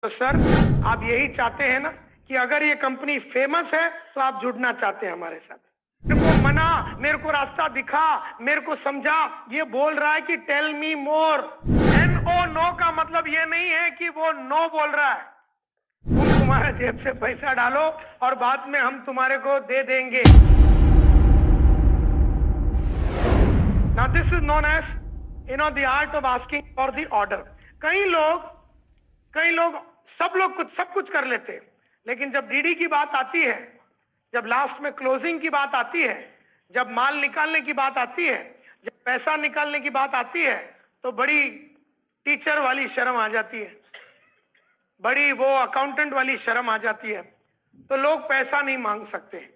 तो सर, आप यही चाहते हैं ना कि अगर ये कंपनी फेमस है तो आप जुड़ना चाहते हैं हमारे साथ। मेरे को मना, मेरे को रास्ता दिखा, मेरे को समझा, ये बोल रहा है कि टेल मी मोर। NO, नो का मतलब ये नहीं है कि वो नो बोल रहा है। तुम तुम्हारा जेब से पैसा डालो और बाद में हम तुम्हारे को दे देंगे। Now this is known as, the art of asking for the order. कई लोग सब कुछ कर लेते हैं, लेकिन जब डीडी की बात आती है, जब लास्ट में क्लोजिंग की बात आती है, जब माल निकालने की बात आती है, जब पैसा निकालने की बात आती है, तो बड़ी टीचर वाली शर्म आ जाती है, बड़ी वो अकाउंटेंट वाली शर्म आ जाती है। तो लोग पैसा नहीं मांग सकते हैं,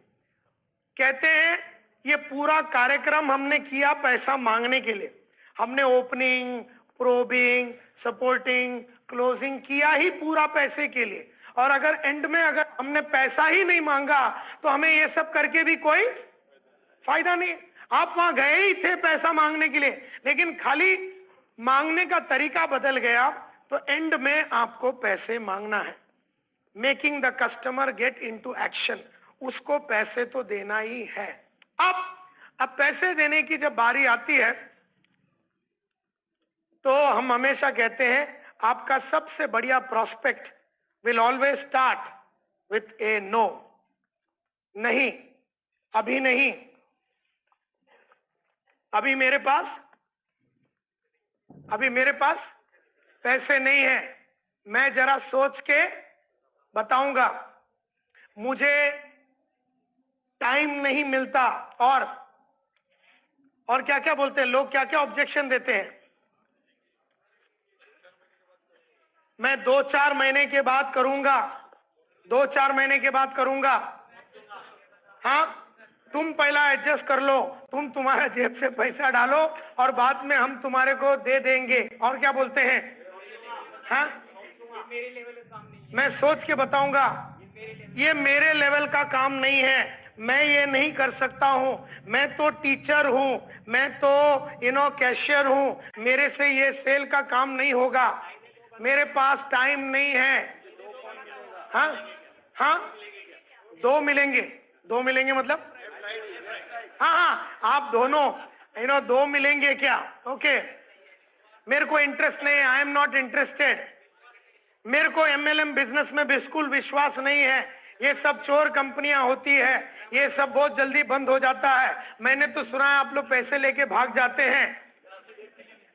कहते हैं ये पूरा कार्यक्रम हमने किया पैसा मांगने के लिए। हमने ओपनिंग, प्रोबिंग, सपोर्टिंग, क्लोजिंग किया ही पूरा पैसे के लिए, और अगर एंड में अगर हमने पैसा ही नहीं मांगा तो हमें ये सब करके भी कोई फायदा नहीं। आप वहां गए ही थे पैसा मांगने के लिए, लेकिन खाली मांगने का तरीका बदल गया, तो एंड में आपको पैसे मांगना है। Making the customer get into action, उसको पैसे तो देना ही है। अब पैसे देने की जब बारी आती है तो हम हमेशा कहते हैं आपका सबसे बढ़िया prospect will always start with a no. नहीं, अभी नहीं, अभी मेरे पास पैसे नहीं है, मैं जरा सोच के बताऊंगा, मुझे टाइम नहीं मिलता, और क्या क्या बोलते हैं लोग, क्या क्या ऑब्जेक्शन देते हैं। मैं 2-4 महीने के बाद करूंगा, 2-4 महीने के बाद करूंगा। हाँ, तुम पहला एडजस्ट कर लो, तुम तुम्हारा जेब से पैसा डालो और बाद में हम तुम्हारे को दे देंगे। और क्या बोलते हैं? हाँ, मैं सोच के बताऊंगा, ये मेरे लेवल का काम नहीं है, मैं ये नहीं कर सकता हूं, मैं तो टीचर हूं, मैं तो कैशियर हूं, मेरे से ये सेल का काम नहीं होगा, मेरे पास टाइम नहीं है। हाँ, 2 मिलेंगे मतलब? हाँ, आप दोनों 2 मिलेंगे क्या? ओके, मेरे को इंटरेस्ट नहीं है, आई एम नॉट इंटरेस्टेड। मेरे को MLM बिजनेस में बिल्कुल विश्वास नहीं है, ये सब चोर कंपनियां होती है, ये सब बहुत जल्दी बंद हो जाता है। मैंने तो सुना है आप लोग पैसे लेके भाग जाते हैं,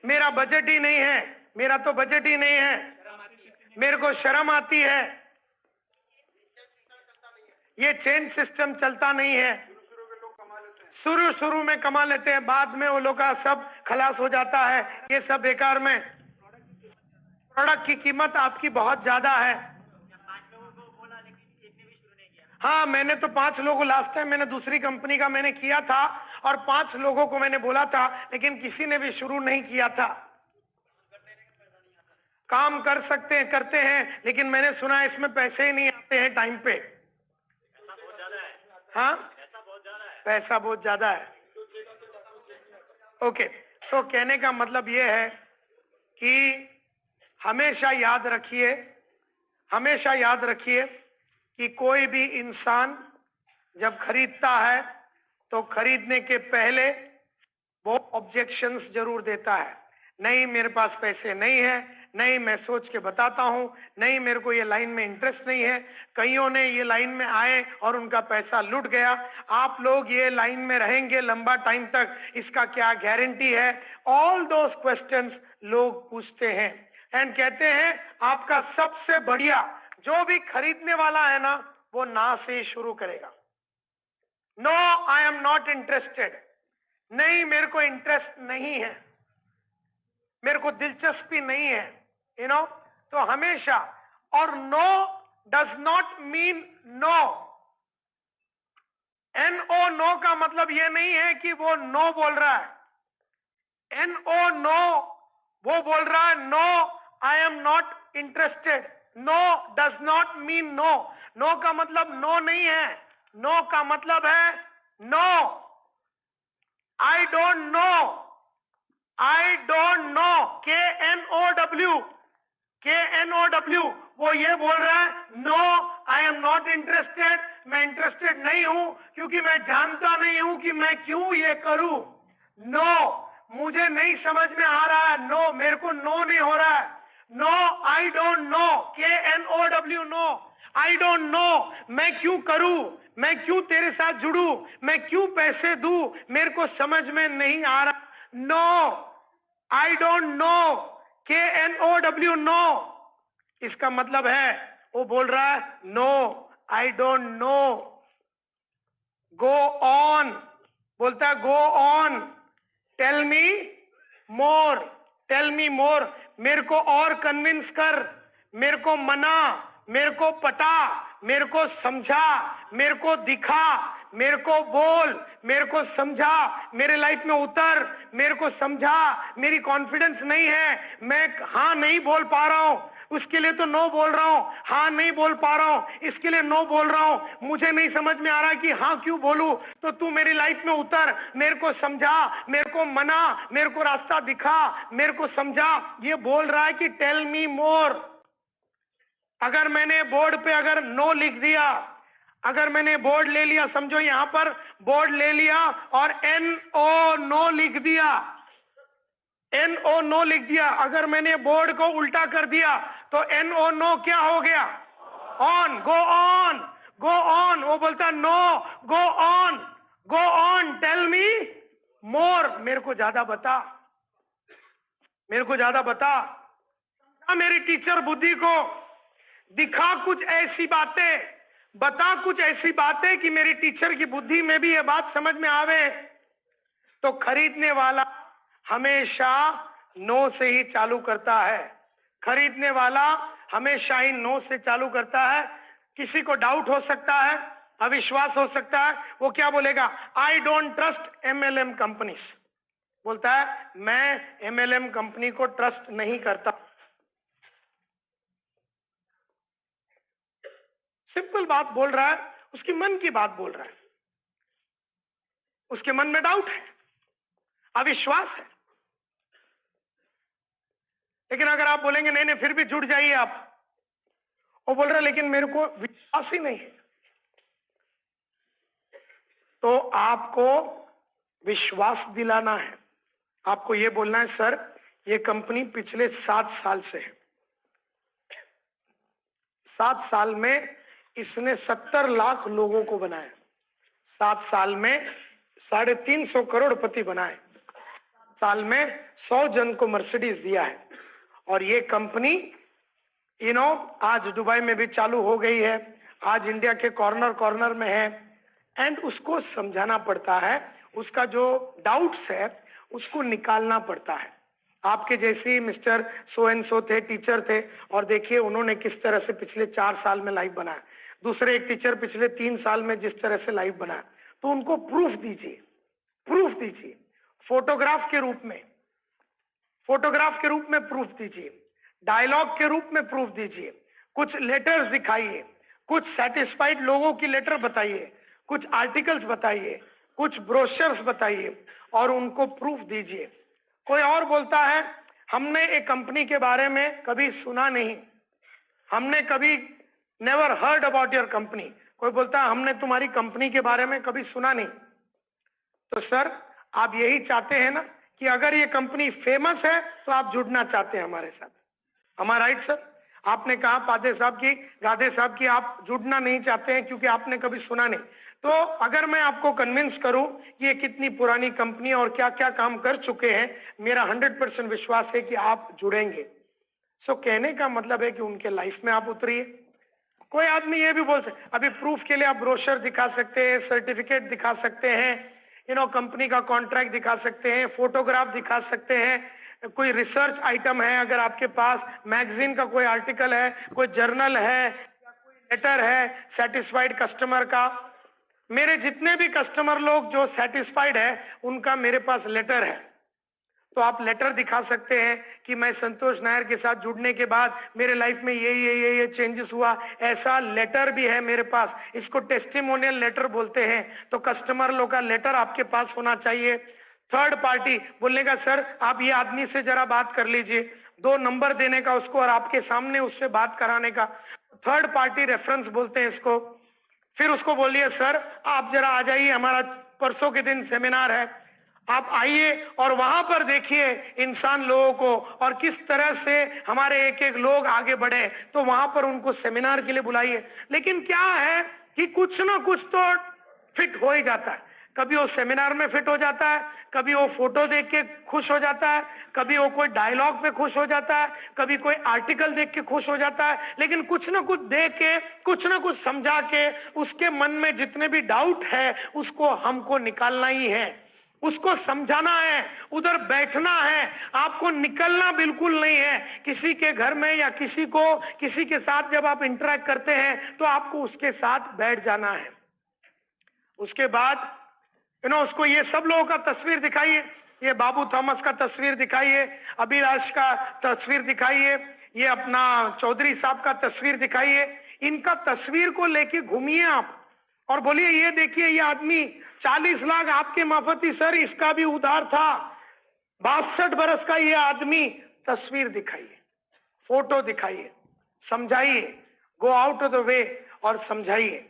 मेरा बजट ही नहीं है, मेरा तो बजट ही नहीं है, मेरे को शर्म आती है, ये चेंज सिस्टम चलता नहीं है। शुरू में कमा लेते हैं, बाद में वो लोग का सब खलास हो जाता है, ये सब बेकार में। प्रोडक्ट की कीमत आपकी बहुत ज्यादा है। हाँ, मैंने तो 5 लोगों, लास्ट टाइम मैंने दूसरी कंपनी का मैंने किया था और 5 लोगों को मैंने बोला था, लेकिन किसी ने भी शुरू नहीं किया था। काम कर सकते हैं, करते हैं, लेकिन मैंने सुना इसमें पैसे ही नहीं आते हैं टाइम पे। हाँ, पैसा बहुत ज्यादा है। ओके, सो कहने का मतलब ये है कि हमेशा याद रखिए कि कोई भी इंसान जब खरीदता है तो खरीदने के पहले वो ऑब्जेक्शंस जरूर देता है। नहीं, मेरे पास पैसे नहीं है, नहीं, मैं सोच के बताता हूं, नहीं, मेरे को ये लाइन में इंटरेस्ट नहीं है। कईयों ने ये लाइन में आए और उनका पैसा लुट गया। आप लोग ये लाइन में रहेंगे लंबा टाइम तक, इसका क्या गारंटी है? ऑल दोस क्वेश्चंस लोग पूछते हैं एंड कहते हैं आपका सबसे बढ़िया जो भी खरीदने वाला है ना, वो ना से शुरू करेगा। No, I am not interested, नहीं, मेरे को इंटरेस्ट नहीं है, मेरे को दिलचस्पी नहीं है, तो हमेशा। और no does not mean no. NO, no का मतलब ये नहीं है कि वो नो बोल रहा है। NO, नो, वो बोल रहा है no, I am not interested. No does not mean no. No का मतलब नो नहीं है, नो का मतलब है no, I don't know, KNOW, वो ये बोल रहा है no I am not interested, मैं इंटरेस्टेड नहीं हूं क्योंकि मैं जानता नहीं हूं कि मैं क्यों ये करूं। नो, मुझे नहीं समझ में आ रहा है। नो, मेरे को नो नहीं हो रहा है। No, I don't know, KNOW, no, I don't know, मैं क्यों करूं, मैं क्यों तेरे साथ जुड़ूं, मैं क्यों पैसे दूं, मेरे को समझ में नहीं आ रहा। No, I don't know, KNOW, no. इसका मतलब है वो बोल रहा है no I don't know. Go on, बोलता है go on, tell me more, tell me more, मेरे को और कन्विंस कर, मेरे को मना, मेरे को पटा, मेरे को समझा, मेरे को दिखा, मेरे को बोल, मेरे को समझा, मेरे लाइफ में उतर, मेरे को समझा, मेरी कॉन्फिडेंस नहीं है, मैं हाँ नहीं बोल पा रहा हूं, उसके लिए तो नो बोल रहा हूं, हाँ नहीं बोल पा रहा हूं, इसके लिए नो बोल रहा हूं, मुझे नहीं समझ में आ रहा कि हाँ क्यों बोलूं, तो तू मेरी लाइफ में उतर, मेरे को समझा, मेरे को मना, मेरे को रास्ता दिखा, मेरे को समझा। ये बोल रहा है कि टेल मी मोर। अगर मैंने बोर्ड पे अगर नो लिख दिया, अगर मैंने बोर्ड ले लिया, समझो यहां पर बोर्ड ले लिया और NO नो लिख दिया, NO नो लिख दिया, अगर मैंने बोर्ड को उल्टा कर दिया तो NO नो क्या हो गया, on, go on, go on. वो बोलता no, go on, go on, tell me more, मेरे को ज्यादा बता, मेरे को ज्यादा बता, मेरी टीचर बुद्धि को दिखा कुछ ऐसी बातें, बता कुछ ऐसी बातें कि मेरी टीचर की बुद्धि में भी ये बात समझ में आवे। तो खरीदने वाला हमेशा नो से ही चालू करता है, खरीदने वाला हमेशा ही नो से चालू करता है। किसी को डाउट हो सकता है, अविश्वास हो सकता है, वो क्या बोलेगा, I don't trust MLM companies, बोलता है मैं MLM कंपनी को ट्रस्ट नहीं करता। सिंपल बात बोल रहा है, उसकी मन की बात बोल रहा है, उसके मन में डाउट है, अविश्वास है। लेकिन अगर आप बोलेंगे नहीं नहीं फिर भी जुड़ जाइए आप, वो बोल रहा है लेकिन मेरे को विश्वास ही नहीं है, तो आपको विश्वास दिलाना है। आपको ये बोलना है सर ये कंपनी पिछले 7 साल से है, 7 साल में इसने 70 लाख लोगों को बनाया, 7 साल में 350 करोड़पति बनाए, साल में 100 जन को मर्सिडीज दिया है। और ये कंपनी आज दुबई में भी चालू हो गई है, आज इंडिया के कॉर्नर कॉर्नर में है। एंड उसको समझाना पड़ता है, उसका जो डाउट्स है उसको निकालना पड़ता है। आपके जैसे मिस्टर सो एंड सो थे, टीचर थे, और देखिए उन्होंने किस तरह से पिछले 4 साल में लाइफ बनाया, दूसरे एक टीचर पिछले 3 साल में जिस तरह से लाइफ बनाया, तो उनको प्रूफ दीजिए, प्रूफ दीजिए, फोटोग्राफ के रूप में, फोटोग्राफ के रूप में प्रूफ दीजिए, डायलॉग के रूप में प्रूफ दीजिए, कुछ लेटर्स दिखाइए, कुछ सेटिस्फाइड लोगों की लेटर बताइए, कुछ आर्टिकल्स बताइए, कुछ ब्रोशर्स बताइए और उनको प्रूफ दीजिए। कोई और बोलता है हमने एक कंपनी के बारे में कभी सुना नहीं, हमने कभी never heard about your company, कोई बोलता है हमने तुम्हारी कंपनी के बारे में कभी सुना नहीं। तो सर आप यही चाहते हैं ना कि अगर ये कंपनी फेमस है तो आप जुड़ना चाहते हैं हमारे साथ, हमारा राइट सर? आपने कहा पादे साहब की, गाधे साहब की, आप जुड़ना नहीं चाहते हैं क्योंकि आपने कभी सुना नहीं। तो अगर मैं आपको कन्विंस करूं कि ये कितनी पुरानी कंपनी और क्या क्या काम कर चुके हैं, मेरा 100% विश्वास है कि आप जुड़ेंगे। सो कहने का मतलब है कि उनके लाइफ में आप उतरिए। कोई आदमी ये भी बोल सकते, अभी प्रूफ के लिए आप ब्रोशर दिखा सकते हैं, सर्टिफिकेट दिखा सकते हैं, कंपनी का कॉन्ट्रैक्ट दिखा सकते हैं, फोटोग्राफ दिखा सकते हैं, कोई रिसर्च आइटम है अगर आपके पास, मैगजीन का कोई आर्टिकल है, कोई जर्नल है, या कोई लेटर है सेटिस्फाइड कस्टमर का। मेरे जितने भी कस्टमर लोग जो सेटिस्फाइड है उनका मेरे पास लेटर है, तो आप लेटर दिखा सकते हैं कि मैं संतोष नायर के साथ जुड़ने के बाद मेरे लाइफ में ये चेंजेस हुआ, ऐसा लेटर भी है मेरे पास, इसको टेस्टिमोनियल लेटर बोलते हैं। तो कस्टमर लोग का लेटर आपके पास होना चाहिए। थर्ड पार्टी बोलने का सर आप ये आदमी से जरा बात कर लीजिए, 2 नंबर देने का उसको और आपके सामने उससे बात कराने का, थर्ड पार्टी रेफरेंस बोलते हैं इसको। फिर उसको बोलिए सर आप जरा आ जाइए, हमारा परसों के दिन सेमिनार है, आप आइए और वहां पर देखिए इंसान लोगों को और किस तरह से हमारे एक एक लोग आगे बढ़े, तो वहां पर उनको सेमिनार के लिए बुलाइए। लेकिन क्या है कि कुछ ना कुछ तो फिट हो ही जाता है। कभी वो सेमिनार में फिट हो जाता है, कभी वो फोटो देख के खुश हो जाता है, कभी वो कोई डायलॉग पे खुश हो जाता है, कभी कोई आर्टिकल देख के खुश हो जाता है। लेकिन कुछ ना कुछ देख के, कुछ ना कुछ समझा के, उसके मन में जितने भी डाउट है उसको हमको निकालना ही है, उसको समझाना है, उधर बैठना है, आपको निकलना बिल्कुल नहीं है। किसी के घर में या किसी के साथ जब आप इंटरेक्ट करते हैं तो आपको उसके साथ बैठ जाना है। उसके बाद उसको ये सब लोगों का तस्वीर दिखाइए, ये बाबू थॉमस का तस्वीर दिखाइए, अभिलाष का तस्वीर दिखाइए, ये अपना चौधरी साहब का तस्वीर दिखाइए। इनका तस्वीर को लेके घूमिए आप और बोलिए ये देखिए ये आदमी 40 लाख आपके माफती सर, इसका भी उधार था, 62 बरस का ये आदमी। तस्वीर दिखाइए, फोटो दिखाइए, समझाइए, go out of the way और समझाइए।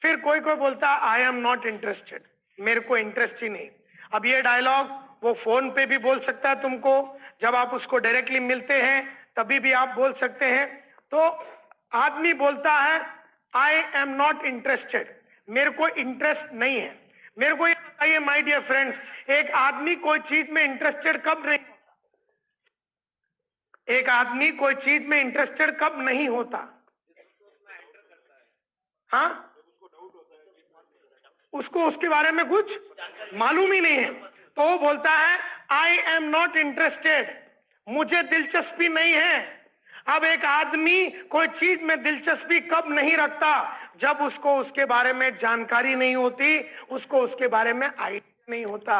फिर कोई कोई बोलता है आई एम नॉट इंटरेस्टेड, मेरे को इंटरेस्ट ही नहीं। अब ये डायलॉग वो फोन पे भी बोल सकता है तुमको, जब आप उसको डायरेक्टली मिलते हैं तभी भी आप बोल सकते हैं। तो आदमी बोलता है आई एम नॉट इंटरेस्टेड, मेरे को इंटरेस्ट नहीं है। मेरे को ये बताइए माय डियर फ्रेंड्स, एक आदमी कोई चीज में इंटरेस्टेड कब नहीं, एक आदमी कोई चीज में इंटरेस्टेड कब नहीं होता? हाँ, उसको उसके बारे में कुछ मालूम ही नहीं है, तो वो बोलता है आई एम नॉट इंटरेस्टेड, मुझे दिलचस्पी नहीं है। अब एक आदमी कोई चीज में दिलचस्पी कब नहीं रखता? जब उसको उसके बारे में जानकारी नहीं होती, उसको उसके बारे में आइडिया नहीं होता।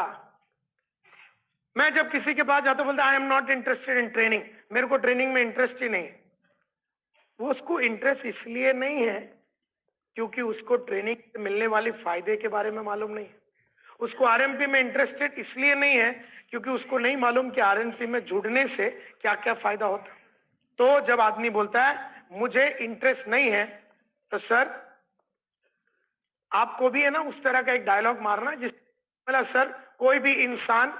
मैं जब किसी के पास जाता बोलता I am not interested in training, मेरे को ट्रेनिंग में इंटरेस्ट ही नहीं है। वो उसको इंटरेस्ट इसलिए नहीं है क्योंकि उसको ट्रेनिंग से मिलने वाले फायदे के बारे में मालूम नहीं है। उसको आरएमपी में इंटरेस्टेड इसलिए नहीं है क्योंकि उसको नहीं मालूम कि आरएमपी में जुड़ने से क्या क्या फायदा होता। तो जब आदमी बोलता है मुझे इंटरेस्ट नहीं है, तो सर आपको भी है ना उस तरह का एक डायलॉग मारना जिस बोला सर कोई भी इंसान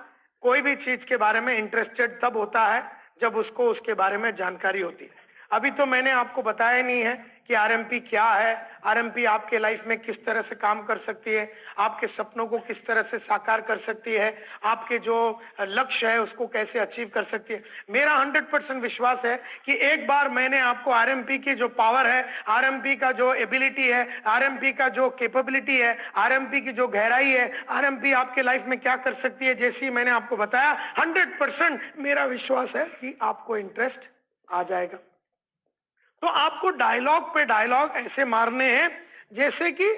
कोई भी चीज के बारे में इंटरेस्टेड तब होता है जब उसको उसके बारे में जानकारी होती है। अभी तो मैंने आपको बताया नहीं है कि आरएमपी क्या है, आरएमपी आपके लाइफ में किस तरह से काम कर सकती है, आपके सपनों को किस तरह से साकार कर सकती है, आपके जो लक्ष्य है उसको कैसे अचीव कर सकती है। मेरा 100% विश्वास है कि एक बार मैंने आपको आरएमपी की जो पावर है, आरएमपी का जो एबिलिटी है, आरएमपी का जो कैपेबिलिटी है, आरएमपी की जो गहराई है, आरएमपी आपके लाइफ में क्या कर सकती है, जैसी मैंने आपको बताया 100% मेरा विश्वास है कि आपको इंटरेस्ट आ जाएगा। तो आपको डायलॉग पे डायलॉग ऐसे मारने हैं जैसे कि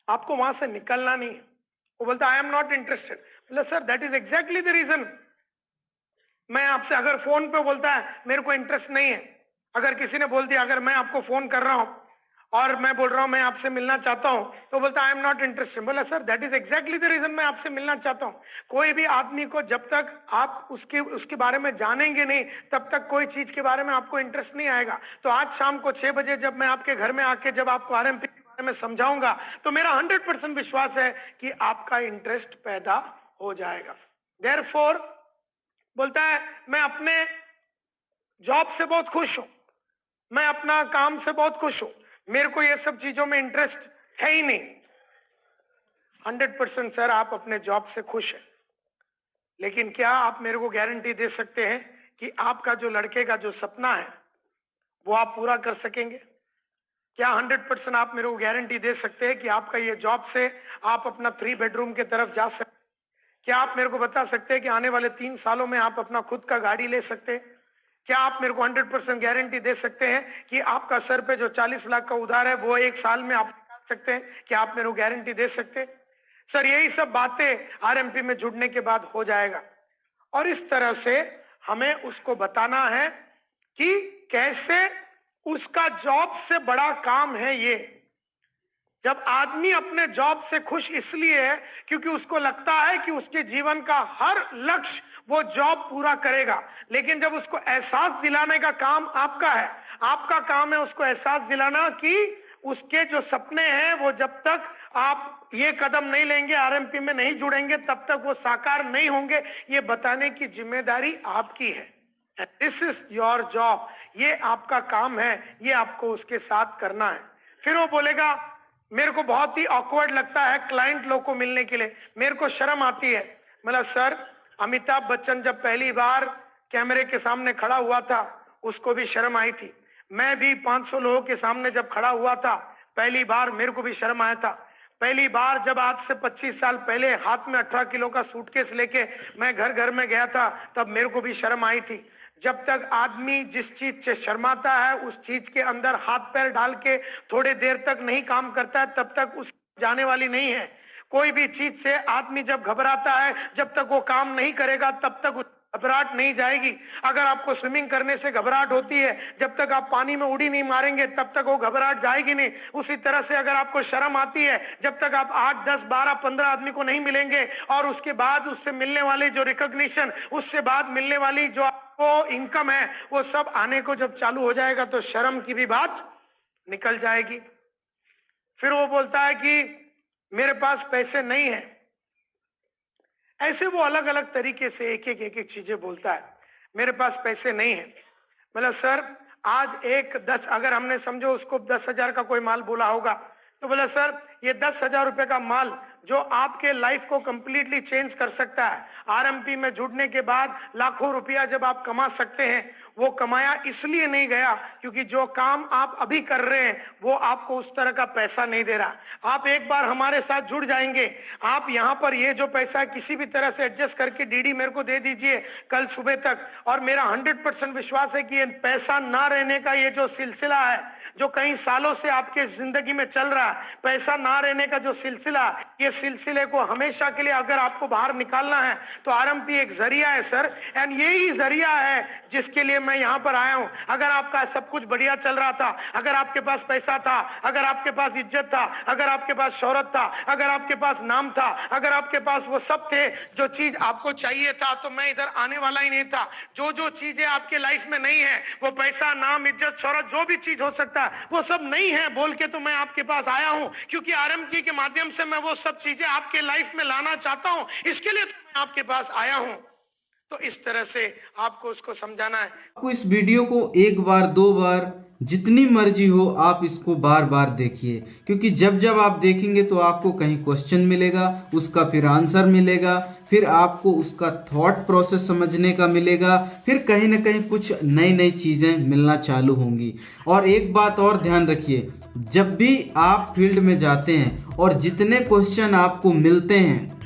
आपको वहां से निकलना नहीं है। वो बोलता आई एम नॉट इंटरेस्टेड, बोला sir that is exactly the reason. मैं आपसे अगर फोन पे बोलता है मेरे को इंटरेस्ट नहीं है, अगर किसी ने बोल दिया अगर मैं आपको फोन कर रहा हूं और मैं बोल रहा हूं मैं आपसे मिलना चाहता हूं, तो बोलता आई एम नॉट इंटरेस्टेड। बोला sir that is exactly the reason मैं आपसे मिलना चाहता हूं। कोई भी आदमी को जब तक आप उसके बारे में जानेंगे नहीं तब तक कोई चीज के बारे में आपको इंटरेस्ट नहीं आएगा। तो आज शाम को 6 बजे जब मैं आपके घर में आके जब आपको आरएमपी के बारे में समझाऊंगा तो मेरा 100% विश्वास है कि आपका इंटरेस्ट पैदा हो जाएगा। देयरफॉर बोलता है मैं अपने जॉब से बहुत खुश हूं, मैं अपना काम से बहुत खुश हूं, मेरे को ये सब चीजों में इंटरेस्ट है ही नहीं। 100% सर आप अपने जॉब से खुश हैं, लेकिन क्या आप मेरे को गारंटी दे सकते हैं कि आपका जो लड़के का जो सपना है वो आप पूरा कर सकेंगे? क्या 100% आप मेरे को गारंटी दे सकते हैं कि आपका ये जॉब से आप अपना 3 बेडरूम के तरफ जा सकते? क्या आप मेरे को बता सकते हैं कि आने वाले 3 सालों में आप अपना खुद का गाड़ी ले सकते हैं? क्या आप मेरे को 100% गारंटी दे सकते हैं कि आपका सर पे जो 40 लाख का उधार है वो 1 साल में आप निकाल सकते हैं? क्या आप मेरे को गारंटी दे सकते हैं? सर यही सब बातें आरएमपी में जुड़ने के बाद हो जाएगा। और इस तरह से हमें उसको बताना है कि कैसे उसका जॉब से बड़ा काम है ये। जब आदमी अपने जॉब से खुश इसलिए है क्योंकि उसको लगता है कि उसके जीवन का हर लक्ष्य वो जॉब पूरा करेगा, लेकिन जब उसको एहसास दिलाने का काम आपका है, आपका काम है उसको एहसास दिलाना कि उसके जो सपने हैं वो जब तक आप ये कदम नहीं लेंगे, आरएमपी में नहीं जुड़ेंगे, तब तक वो साकार नहीं होंगे, ये बताने की जिम्मेदारी आपकी है। दिस इज योर जॉब, ये आपका काम है, ये आपको उसके साथ करना है। फिर वो बोलेगा मेरे को बहुत ही ऑकवर्ड लगता है क्लाइंट लोग को मिलने के लिए, मेरे को शर्म आती है। मतलब सर, अमिताभ बच्चन जब पहली बार कैमरे के सामने खड़ा हुआ था उसको भी शर्म आई थी, मैं भी 500 लोगों के सामने जब खड़ा हुआ था पहली बार मेरे को भी शर्म आया था। पहली बार जब आज से 25 साल पहले हाथ में 18 किलो का सूटकेस लेके मैं घर घर में गया था तब मेरे को भी शर्म आई थी। जब तक आदमी जिस चीज से शर्माता है उस चीज के अंदर हाथ पैर डाल के थोड़े देर तक नहीं काम करता है तब तक उस जाने वाली नहीं है। कोई भी चीज से आदमी जब घबराता है, जब तक वो काम नहीं करेगा तब तक घबराहट नहीं जाएगी। अगर आपको स्विमिंग करने से घबराहट होती है, जब तक आप पानी में उड़ी नहीं मारेंगे तब तक वो घबराहट जाएगी नहीं। उसी तरह से अगर आपको शर्म आती है, जब तक आप 8, 10, 12, 15 आदमी को नहीं मिलेंगे और उसके बाद उससे मिलने वाली जो रिकॉग्निशन, उससे बाद मिलने वाली जो आपको इनकम है, वो सब आने को जब चालू हो जाएगा तो शर्म की भी बात निकल जाएगी। फिर वो बोलता है कि मेरे पास पैसे नहीं है। ऐसे वो अलग अलग तरीके से एक एक चीजें बोलता है। मेरे पास पैसे नहीं है। मतलब सर, आज 10 अगर हमने समझो उसको 10,000 का कोई माल बोला होगा तो बोला सर ये 10,000 रुपए का माल जो आपके लाइफ को कंप्लीटली चेंज कर सकता है, आरएमपी में जुड़ने के बाद लाखों रुपया जब आप कमा सकते हैं, वो कमाया इसलिए नहीं गया क्योंकि जो काम आप अभी कर रहे हैं वो आपको उस तरह का पैसा नहीं दे रहा। आप एक बार हमारे साथ जुड़ जाएंगे, आप यहाँ पर ये जो पैसा है किसी भी तरह से एडजस्ट करके डीडी मेरे को दे दीजिए कल सुबह तक, और मेरा 100% विश्वास है कि ये पैसा ना रहने का ये जो सिलसिला है जो कई सालों से आपके जिंदगी में चल रहा है, पैसा ना रहने का जो सिलसिला, ये सिलसिले को हमेशा के लिए अगर आपको बाहर निकालना है तो आरएमपी एक जरिया है सर, एंड यही जरिया है जिसके लिए मैं यहां पर आया हूं। अगर आपका सब कुछ बढ़िया चल रहा था, अगर आपके पास पैसा था, अगर आपके पास इज्जत था, अगर आपके पास शोहरत था, अगर आपके पास नाम था, अगर आपके पास वो सब थे जो चीज आपको चाहिए था, तो मैं इधर आने वाला ही नहीं था। जो जो चीजें आपके लाइफ में नहीं है, वो पैसा, नाम, इज्जत, शोहरत, जो भी चीज हो सकता है वो सब नहीं है बोल के तो मैं आपके पास आया हूं, क्योंकि आरएमपी के माध्यम से मैं वो सब चीजें आपके लाइफ में लाना चाहता हूं, इसके लिए तो मैं आपके पास आया हूं। तो इस तरह से आपको उसको समझाना है। आपको इस वीडियो को एक बार, 2 बार, जितनी मर्जी हो आप इसको बार बार देखिए, क्योंकि जब जब आप देखेंगे तो आपको कहीं क्वेश्चन मिलेगा, उसका फिर आंसर मिलेगा, फिर आपको उसका थॉट प्रोसेस समझने का मिलेगा, फिर कहीं ना कहीं कुछ नई नई चीजें मिलना चालू होंगी। और एक बात और ध्यान रखिए, जब भी आप फील्ड में जाते हैं और जितने क्वेश्चन आपको मिलते हैं,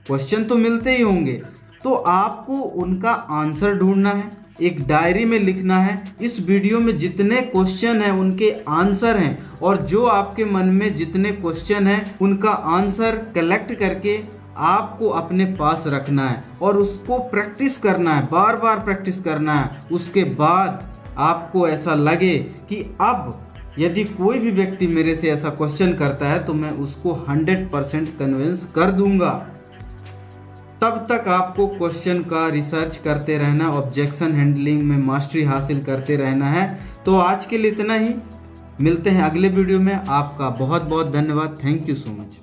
क्वेश्चन तो मिलते ही होंगे, तो आपको उनका आंसर ढूंढना है, एक डायरी में लिखना है। इस वीडियो में जितने क्वेश्चन हैं उनके आंसर हैं, और जो आपके मन में जितने क्वेश्चन हैं उनका आंसर कलेक्ट करके आपको अपने पास रखना है और उसको प्रैक्टिस करना है, बार बार प्रैक्टिस करना है। उसके बाद आपको ऐसा लगे कि अब यदि कोई भी व्यक्ति मेरे से ऐसा क्वेश्चन करता है तो मैं उसको 100% कन्विंस कर दूंगा। तब तक आपको क्वेश्चन का रिसर्च करते रहना, ऑब्जेक्शन हैंडलिंग में मास्टरी हासिल करते रहना है। तो आज के लिए इतना ही, मिलते हैं अगले वीडियो में। आपका बहुत बहुत धन्यवाद। Thank you so much.